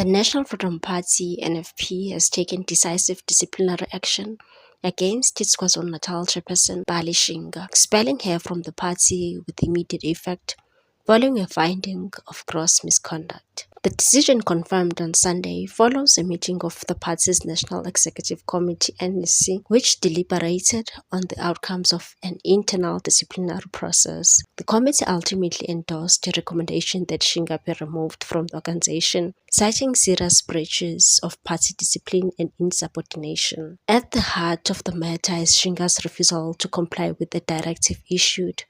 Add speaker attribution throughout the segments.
Speaker 1: The National Freedom Party (NFP) has taken decisive disciplinary action against its KwaZulu-Natal chairperson Bali Shinga, expelling her from the party with immediate effect following a finding of gross misconduct. The decision, confirmed on Sunday, follows a meeting of the party's National Executive Committee (NEC), which deliberated on the outcomes of an internal disciplinary process. The committee ultimately endorsed a recommendation that Shinga be removed from the organization, citing serious breaches of party discipline and insubordination. At the heart of the matter is Shinga's refusal to comply with the directive issued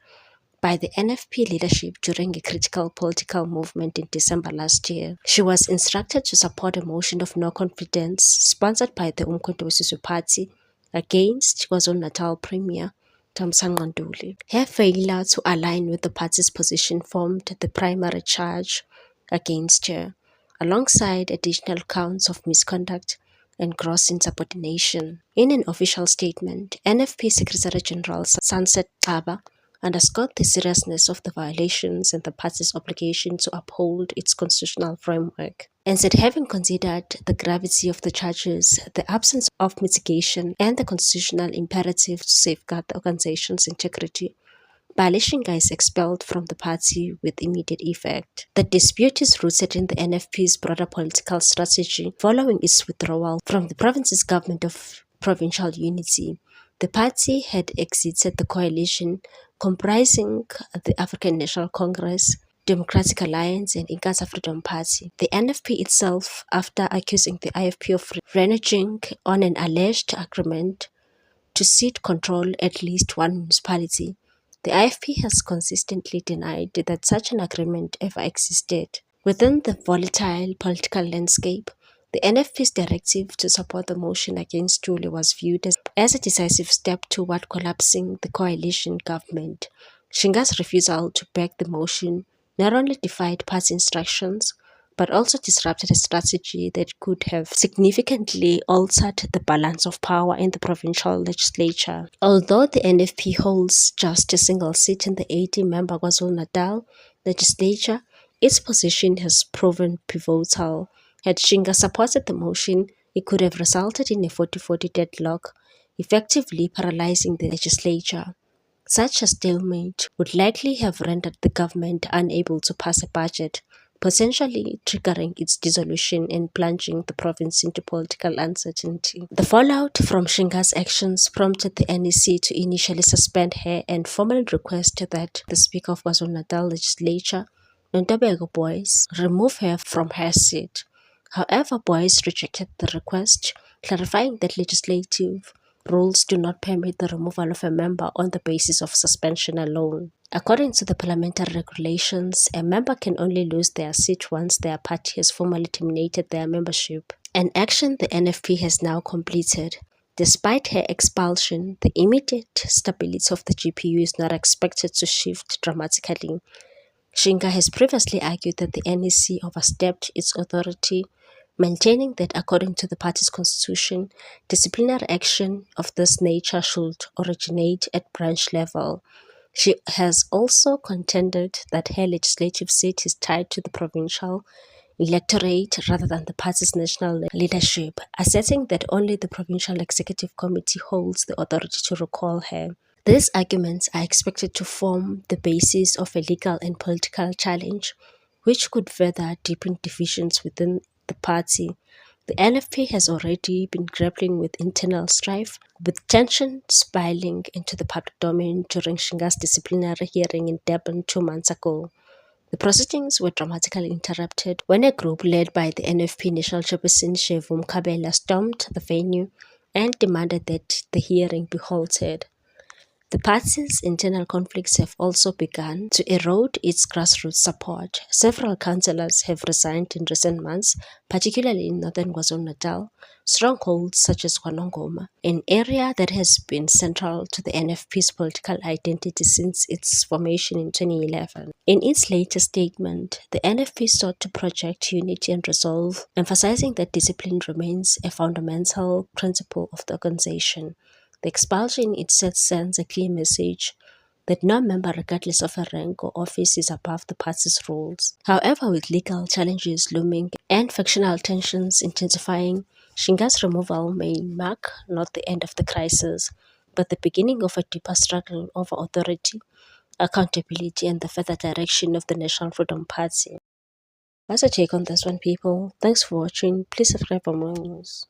Speaker 1: by the NFP leadership during a critical political movement in December last year. She was instructed to support a motion of no confidence sponsored by the Umkhonto weSizwe Party against KwaZulu-Natal Premier Thamsanqa Ntuli. Her failure to align with the party's position formed the primary charge against her, alongside additional counts of misconduct and gross insubordination. In an official statement, NFP Secretary General Sunset Xaba underscored the seriousness of the violations and the party's obligation to uphold its constitutional framework, and said having considered the gravity of the charges, the absence of mitigation, and the constitutional imperative to safeguard the organization's integrity, Bali Shinga is expelled from the party with immediate effect. The dispute is rooted in the NFP's broader political strategy following its withdrawal from the province's government of provincial unity. The party had exited the coalition comprising the African National Congress, Democratic Alliance and Inkatha Freedom Party. The NFP itself, after accusing the IFP of reneging on an alleged agreement to cede control at least one municipality, the IFP has consistently denied that such an agreement ever existed. Within the volatile political landscape, the NFP's directive to support the motion against Ntuli was viewed as a decisive step toward collapsing the coalition government. Shinga's refusal to back the motion not only defied party instructions, but also disrupted a strategy that could have significantly altered the balance of power in the provincial legislature. Although the NFP holds just a single seat in the 80-member KwaZulu-Natal legislature, its position has proven pivotal. Had Shinga supported the motion, it could have resulted in a 40-40 deadlock, effectively paralyzing the legislature. Such a stalemate would likely have rendered the government unable to pass a budget, potentially triggering its dissolution and plunging the province into political uncertainty. The fallout from Shinga's actions prompted the NEC to initially suspend her and formally request that the Speaker of KwaZulu-Natal legislature, Nontobeko Boyce, remove her from her seat. However, Boyce rejected the request, clarifying that legislative rules do not permit the removal of a member on the basis of suspension alone. According to the parliamentary regulations, a member can only lose their seat once their party has formally terminated their membership, an action the NFP has now completed. Despite her expulsion, the immediate stability of the GPU is not expected to shift dramatically. Shinga has previously argued that the NEC overstepped its authority, maintaining that according to the party's constitution, disciplinary action of this nature should originate at branch level. She has also contended that her legislative seat is tied to the provincial electorate rather than the party's national leadership, asserting that only the provincial executive committee holds the authority to recall her. These arguments are expected to form the basis of a legal and political challenge, which could further deepen divisions within the party. The NFP has already been grappling with internal strife, with tension spiraling into the public domain during Shinga's disciplinary hearing in Durban 2 months ago. The proceedings were dramatically interrupted when a group led by the NFP National Chairperson Shevu Mkhabela stormed the venue and demanded that the hearing be halted. The party's internal conflicts have also begun to erode its grassroots support. Several councillors have resigned in recent months, particularly in northern KwaZulu-Natal, strongholds such as KwaNongoma, an area that has been central to the NFP's political identity since its formation in 2011. In its latest statement, the NFP sought to project unity and resolve, emphasizing that discipline remains a fundamental principle of the organization. The expulsion itself sends a clear message that no member, regardless of a rank or office, is above the party's rules. However, with legal challenges looming and factional tensions intensifying, Shinga's removal may mark not the end of the crisis, but the beginning of a deeper struggle over authority, accountability, and the further direction of the National Freedom Party. That's a take on this one, people. Thanks for watching. Please subscribe for more news.